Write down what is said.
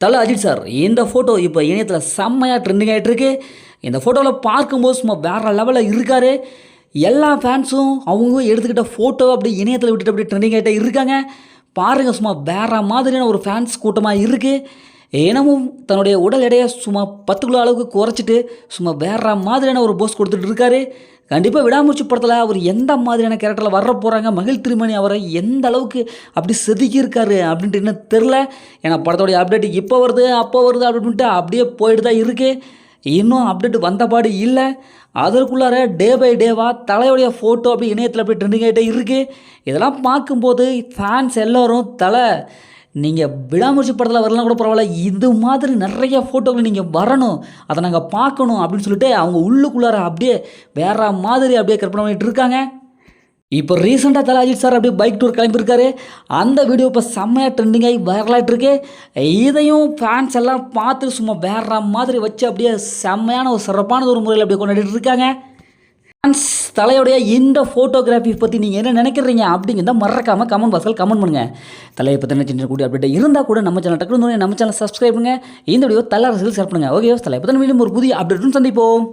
Thala Ajith sir இந்த photo இப்போ இணையத்தில் செம்மையாக ட்ரெண்டிங் ஆகிட்டு இருக்கு. இந்த ஃபோட்டோவில் பார்க்கும்போது சும்மா வேறு லெவலில் இருக்கார். எல்லா ஃபேன்ஸும் அவங்க எடுத்துக்கிட்ட ஃபோட்டோ அப்படி இணையத்தில் விட்டுட்டு அப்படி ட்ரெண்டிங் ஆகிட்டே இருக்காங்க. பாருங்கள், சும்மா வேறு மாதிரியான ஒரு ஃபேன்ஸ் கூட்டமாக இருக்குது. இனமும் தன்னுடைய உடல் எடையை சும்மா 10 கிலோ அளவுக்கு குறைச்சிட்டு சும்மா வேறு மாதிரியான ஒரு போஸ் கொடுத்துட்டு இருக்காரு. கண்டிப்பாக விடாமுயற்சி படத்தில் அவர் எந்த மாதிரியான கேரக்டரில் வர போகிறாங்க, மகிழ் திருமணி அவரை எந்த அளவுக்கு அப்படி செதுக்கியிருக்காரு அப்படின்ட்டு இன்னும் தெரில. ஏன்னா படத்தோடைய அப்டேட் இப்போ வருது அப்போ வருது அப்படின்ட்டு அப்படியே போயிட்டு தான் இருக்குது. இன்னும் அப்டேட் வந்தபாடு இல்லை. அதற்குள்ளார டே பை டேவாக தலையுடைய ஃபோட்டோ அப்படி இணையத்தில் அப்படி ட்ரெண்டிங் ஆகிட்டே இருக்குது. இதெல்லாம் பார்க்கும்போது ஃபேன்ஸ் எல்லோரும் நீங்கள் விடாமுயற்சி படத்தில் வரலாம் கூட பரவாயில்ல, இது மாதிரி நிறைய ஃபோட்டோக்கள் நீங்கள் வரணும், அதை நாங்கள் பார்க்கணும் அப்படின்னு சொல்லிட்டு அவங்க உள்ளுக்குள்ளார அப்படியே வேற மாதிரி அப்படியே கற்பனை பண்ணிட்டு இருக்காங்க. இப்போ ரீசெண்டாக தல அஜித் சார் அப்படியே பைக் டூர் கிளம்பியிருக்காரு. அந்த வீடியோ இப்போ செம்மையாக ட்ரெண்டிங் ஆகி வைரலாகிட்டு இருக்கு. இதையும் ஃபேன்ஸ் எல்லாம் பார்த்து சும்மா வேற மாதிரி வச்சு அப்படியே செம்மையான ஒரு சிறப்பான ஒரு முறையில் அப்படியே கொண்டாடிட்டு இருக்காங்க. ஃபேன்ஸ் தலையுடைய இந்த ஃபோட்டோகிராஃபி பற்றி நீங்கள் என்ன நினைக்கிறீங்க அப்படிங்கிறத மறக்காமல் கமெண்ட் பாக்ஸில் கமெண்ட் பண்ணுங்கள். தலையை பற்றின சின்ன கூடிய அப்டேட் இருந்தால் கூட நம்ம சேனல் டக்குனு நம்ம சேனல் சப்ஸ்கிரைப் பண்ணுங்கள். இந்த வீடியோ தல அரசியல் ஷேர் பண்ணுங்கள். ஓகே, தலையை பற்றின மீண்டும் ஒரு புதிய அப்டேட்டும் சந்திப்போம்.